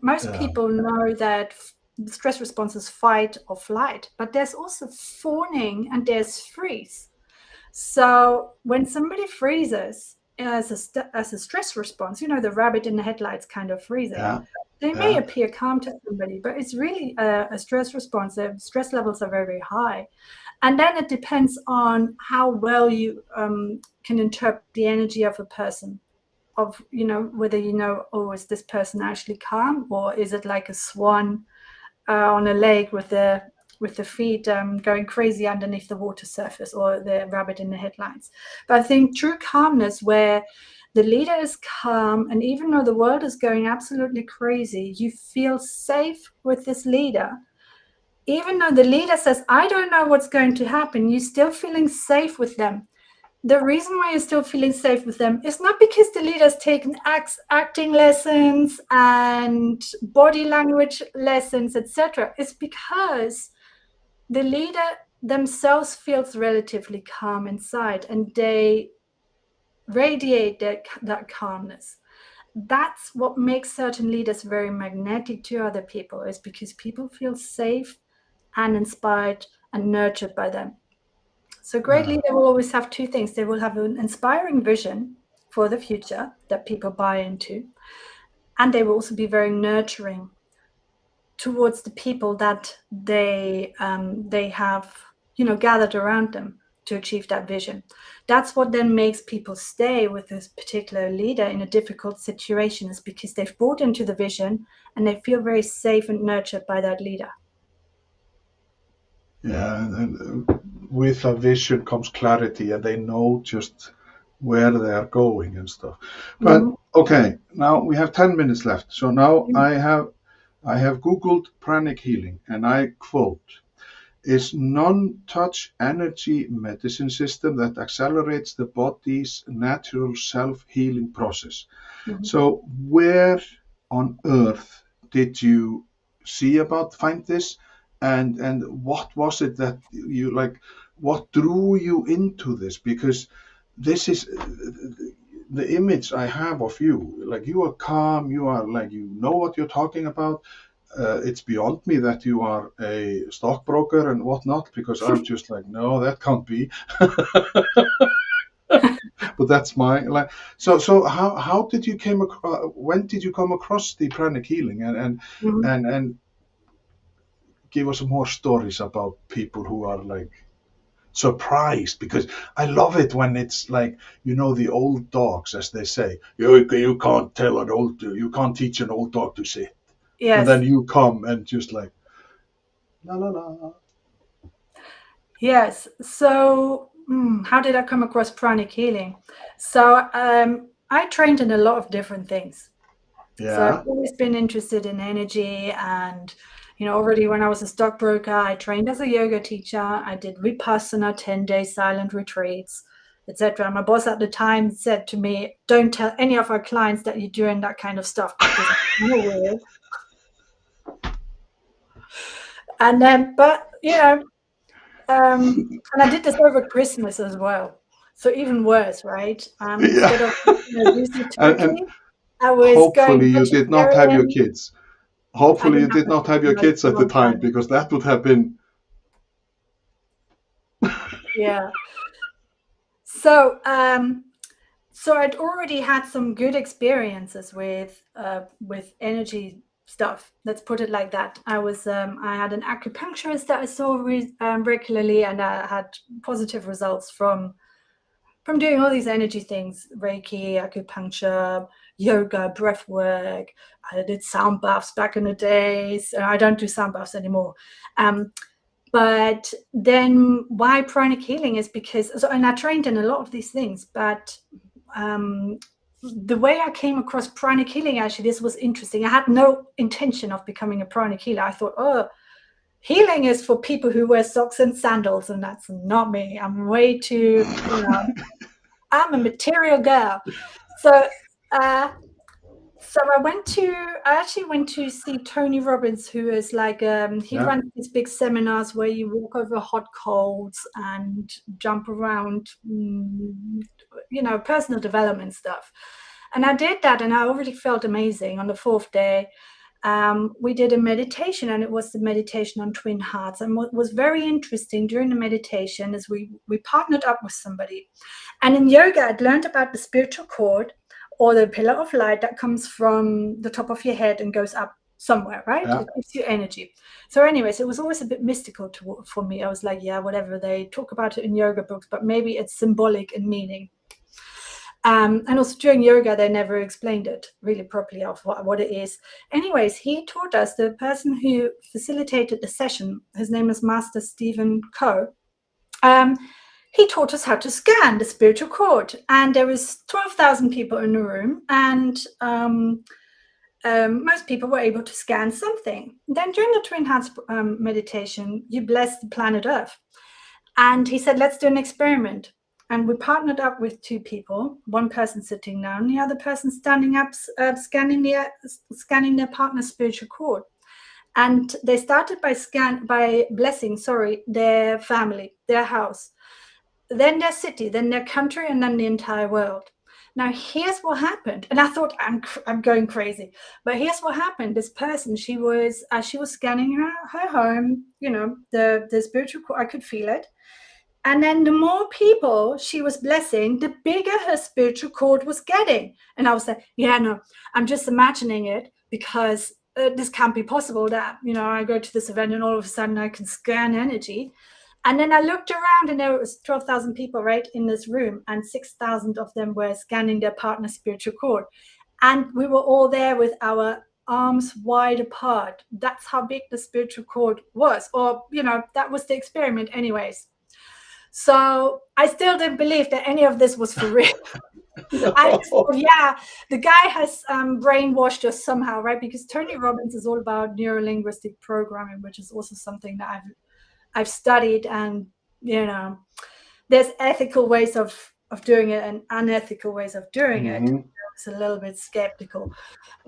Most people know that the stress response is fight or flight, but there's also fawning and there's freeze. So when somebody freezes as a stress response, the rabbit in the headlights kind of freezing, they may appear calm to somebody, but it's really a stress response. The stress levels are very, very high. And then it depends on how well you can interpret the energy of a person, of whether oh, is this person actually calm, or is it like a swan on a lake with the feet going crazy underneath the water surface, or the rabbit in the headlights. But I think true calmness, where the leader is calm, and even though the world is going absolutely crazy, you feel safe with this leader. Even though the leader says, I don't know what's going to happen, you're still feeling safe with them. The reason why you're still feeling safe with them is not because the leader's taken acting lessons and body language lessons, etc. It's because the leader themselves feels relatively calm inside, and they radiate that calmness. That's what makes certain leaders very magnetic to other people, is because people feel safe and inspired and nurtured by them. So great leader will always have two things. They will have an inspiring vision for the future that people buy into, and they will also be very nurturing towards the people that they have gathered around them to achieve that vision. That's what then makes people stay with this particular leader in a difficult situation, is because they've bought into the vision and they feel very safe and nurtured by that leader. Yeah, and with a vision comes clarity, and they know just where they are going and stuff. But okay, now we have 10 minutes left. So now I have Googled pranic healing, and I quote, is non-touch energy medicine system that accelerates the body's natural self-healing process. So where on earth did you find this? And what was it that you like, what drew you into this? Because this is the image I have of you. Like, you are calm, you are like, you know what you're talking about. it's beyond me that you are a stockbroker and whatnot, because I'm just like, no, that can't be. But that's my like. So how did you came across? When did you come across the pranic healing, and give us some more stories about people who are like surprised, because I love it when it's like, the old dogs, as they say, you can't tell you can't teach an old dog to sit, and then Yes. you come and just like la la la. Yes. So, how did I come across pranic healing? So, I trained in a lot of different things. So I've Yeah, always been interested in energy, and already when I was a stockbroker, I trained as a yoga teacher. I did Vipassana 10-day silent retreats, etc. My boss at the time said to me, "Don't tell any of our clients that you're doing that kind of stuff because it's kind of weird." And then, but and I did this over Christmas as well. So even worse, right? yeah. Instead of using And turkey, I was hopefully going you did not have your vegetarian. kids. I Hopefully you didn't have did not have your my kids for a at the long time, time. because that would have been. Yeah. So, so I'd already had some good experiences with energy stuff. Let's put it like that. I had an acupuncturist that I saw regularly, and I had positive results from doing all these energy things: Reiki, acupuncture, yoga, breath work. I did sound baths back in the days. I don't do sound baths anymore. But then why pranic healing is because, and I trained in a lot of these things, but the way I came across pranic healing, actually, this was interesting. I had no intention of becoming a pranic healer. I thought, oh, healing is for people who wear socks and sandals, and that's not me. I'm way too, I'm a material girl. So, uh, so I actually went to see Tony Robbins, who is like, he Yeah. runs these big seminars where you walk over hot coals and jump around, personal development stuff. And I did that, and I already felt amazing. On the fourth day, we did a meditation, and it was the meditation on twin hearts. And what was very interesting during the meditation is we partnered up with somebody. And in yoga, I'd learned about the spiritual cord, or the pillar of light that comes from the top of your head and goes up somewhere, right? Yeah. It gives you energy. So anyways, it was always a bit mystical for me. I was like, yeah, whatever, they talk about it in yoga books, but maybe it's symbolic in meaning. And also during yoga, they never explained it really properly of what it is. Anyways, he taught us, the person who facilitated the session, his name is Master Stephen Coe. He taught us how to scan the spiritual cord, and there was 12,000 people in the room, and most people were able to scan something. Then during the Twin Hearts meditation, you bless the planet Earth. And he said, let's do an experiment. And we partnered up with two people, one person sitting down, the other person standing up, scanning their partner's spiritual cord. And they started by blessing, their family, their house, then their city, then their country, and then the entire world. Now, here's what happened. And I thought, I'm going crazy. But here's what happened. This person, she was scanning her home, the spiritual cord, I could feel it. And then the more people she was blessing, the bigger her spiritual cord was getting. And I was like, yeah, no, I'm just imagining it, because this can't be possible that, I go to this event and all of a sudden I can scan energy. And then I looked around, and there was 12,000 people right in this room, and 6,000 of them were scanning their partner's spiritual cord. And we were all there with our arms wide apart. That's how big the spiritual cord was. Or, that was the experiment anyways. So I still didn't believe that any of this was for real. I just thought, yeah, the guy has brainwashed us somehow, right? Because Tony Robbins is all about neuro-linguistic programming, which is also something that I've studied. And there's ethical ways of doing it and unethical ways of doing it. Mm-hmm. I was a little bit skeptical.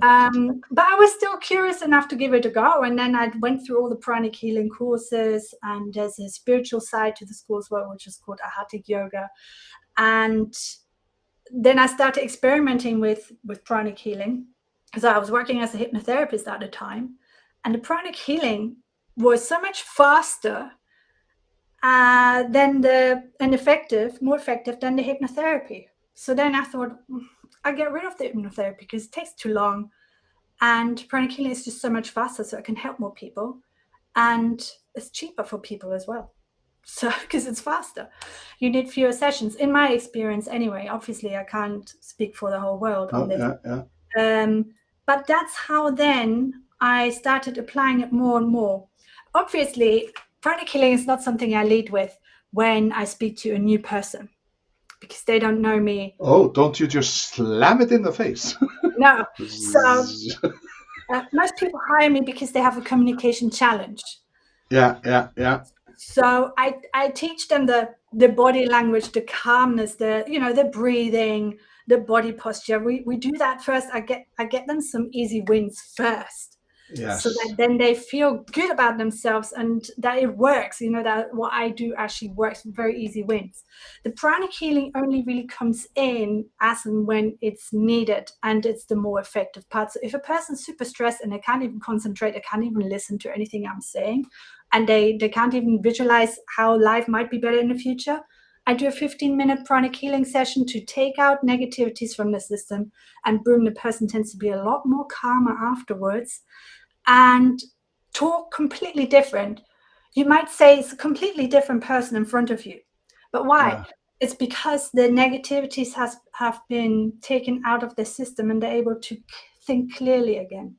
But I was still curious enough to give it a go. And then I went through all the pranic healing courses, and there's a spiritual side to the school as well, which is called Ahatic Yoga. And then I started experimenting with pranic healing, because I was working as a hypnotherapist at the time. And the pranic healing was so much faster than more effective than the hypnotherapy. So then I thought, I'll get rid of the hypnotherapy because it takes too long. And pranic healing is just so much faster, so it can help more people. And it's cheaper for people as well. So, because it's faster, you need fewer sessions. In my experience, anyway. Obviously, I can't speak for the whole world on this. But that's how then I started applying it more and more. Obviously, pranic healing is not something I lead with when I speak to a new person because they don't know me. Oh, don't you just slam it in the face? No. So most people hire me because they have a communication challenge. Yeah. So I teach them the body language, the calmness, the breathing, the body posture. We do that first. I get them some easy wins first. Yes. So that then they feel good about themselves and that it works, that what I do actually works, very easy wins. The pranic healing only really comes in as and when it's needed, and it's the more effective part. So if a person's super stressed and they can't even concentrate, they can't even listen to anything I'm saying, and they can't even visualize how life might be better in the future, I do a 15-minute pranic healing session to take out negativities from the system, and boom, the person tends to be a lot more calmer afterwards and talk completely different. You might say it's a completely different person in front of you. But why? Yeah. It's because the negativities have been taken out of the system and they're able to think clearly again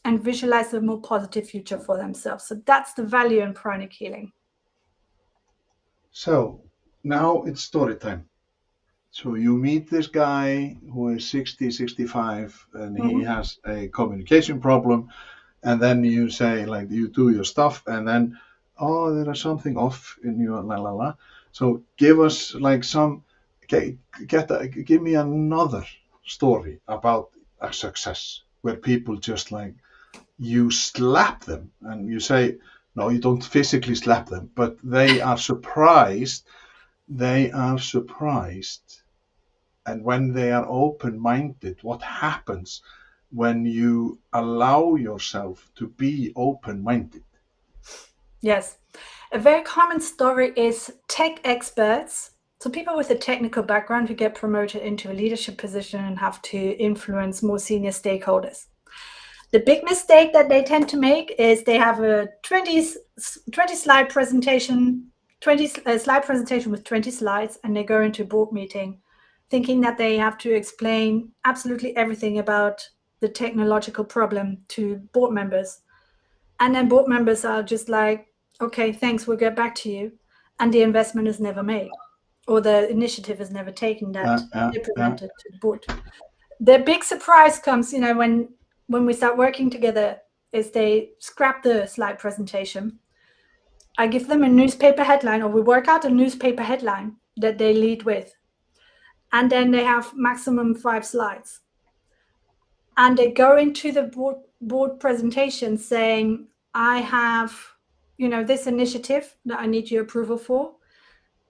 and visualize a more positive future for themselves. So that's the value in pranic healing. So now it's story time. So you meet this guy who is 60, 65, and he has a communication problem. And then you say, like, you do your stuff, and then, oh, there is something off in your la la la. So give us like give me another story about a success where people just like, you slap them and you say, no, you don't physically slap them, but they are surprised. They are surprised. And when they are open-minded, what happens when you allow yourself to be open-minded? Yes. A very common story is tech experts. So people with a technical background who get promoted into a leadership position and have to influence more senior stakeholders. The big mistake that they tend to make is they have a 20 slide presentation, 20 slide presentation with 20 slides, and they go into a board meeting thinking that they have to explain absolutely everything about the technological problem to board members. And then board members are just like, okay, thanks, we'll get back to you. And the investment is never made, or the initiative is never taken that they presented to the board. The big surprise comes, when we start working together, is they scrap the slide presentation. I give them a newspaper headline, or we work out a newspaper headline that they lead with. And then they have maximum 5 slides. And they go into the board presentation saying, I have, this initiative that I need your approval for.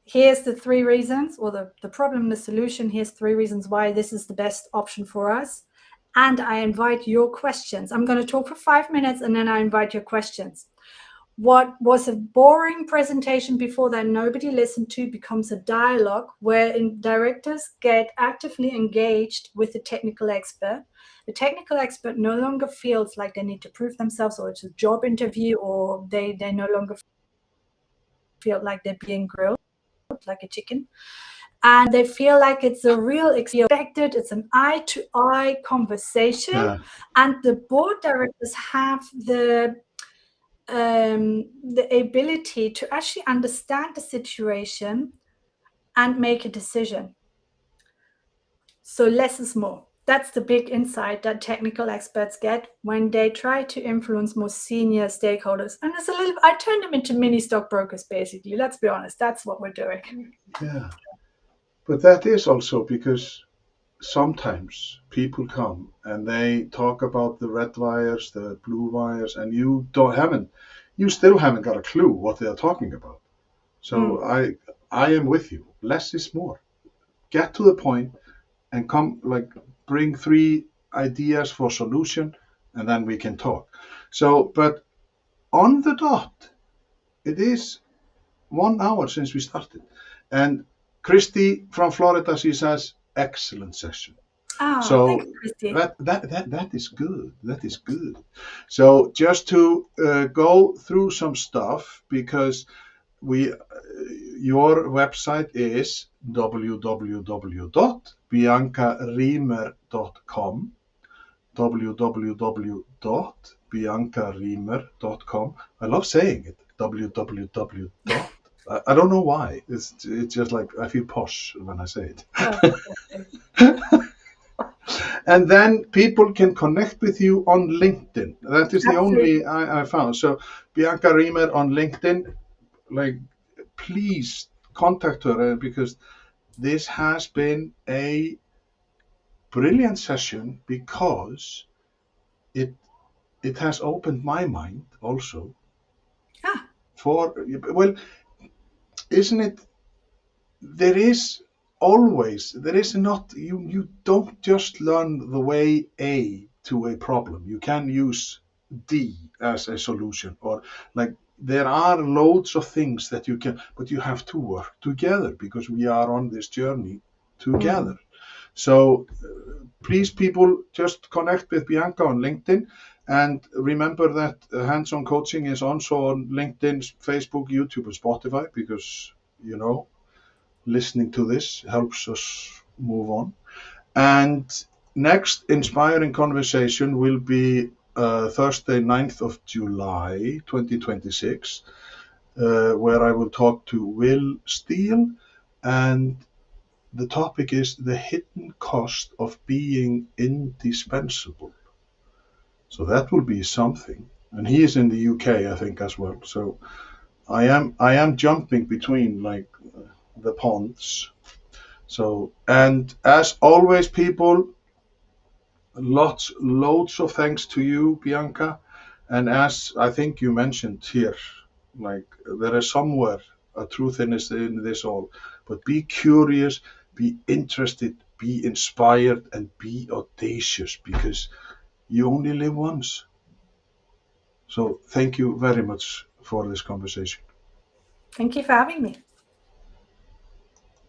Here's the 3 reasons, or the problem, the solution. Here's 3 reasons why this is the best option for us. And I invite your questions. I'm going to talk for 5 minutes and then I invite your questions. What was a boring presentation before that nobody listened to becomes a dialogue where directors get actively engaged with the technical expert. The technical expert no longer feels like they need to prove themselves, or it's a job interview, or they no longer feel like they're being grilled like a chicken. And they feel like it's a real expected, it's an eye-to-eye conversation. Yeah. And the board directors have the ability to actually understand the situation and make a decision. So less is more. That's the big insight that technical experts get when they try to influence more senior stakeholders. And it's I turn them into mini stockbrokers, basically. Let's be honest, that's what we're doing. Yeah. But that is also because sometimes people come and they talk about the red wires, the blue wires, and you still haven't got a clue what they're talking about. So I am with you. Less is more. Get to the point and bring 3 ideas for solution, and then we can talk. So, but on the dot, it is 1 hour since we started. And Christy from Florida, she says, excellent session. Oh, thanks, So Christy. that is good. That is good. So just to go through some stuff, because your website is www.biancariemer.com, www.biancariemer.com. I love saying it, www. I don't know why. It's just like I feel posh when I say it. And then people can connect with you on LinkedIn. That is the only I found. So Bianca Riemer on LinkedIn, like, please contact her because this has been a brilliant session, because it has opened my mind also for, well, isn't it, there is not, you don't just learn the way A to a problem. You can use D as a solution, or like there are loads of things that you can, but you have to work together because we are on this journey together. So please, people, just connect with Bianca on LinkedIn, and remember that hands-on coaching is also on LinkedIn, Facebook, YouTube, and Spotify, because listening to this helps us move on. And next inspiring conversation will be Thursday, 9th of July, 2026, where I will talk to Will Steele, and the topic is the hidden cost of being indispensable. So that will be something. And he is in the UK, I think, as well. So I am jumping between like the ponds. So, and as always, people, loads of thanks to you, Bianca. And as I think you mentioned here, like there is somewhere a truth in this all. But be curious, be interested, be inspired, and be audacious, because you only live once. So thank you very much for this conversation. Thank you for having me.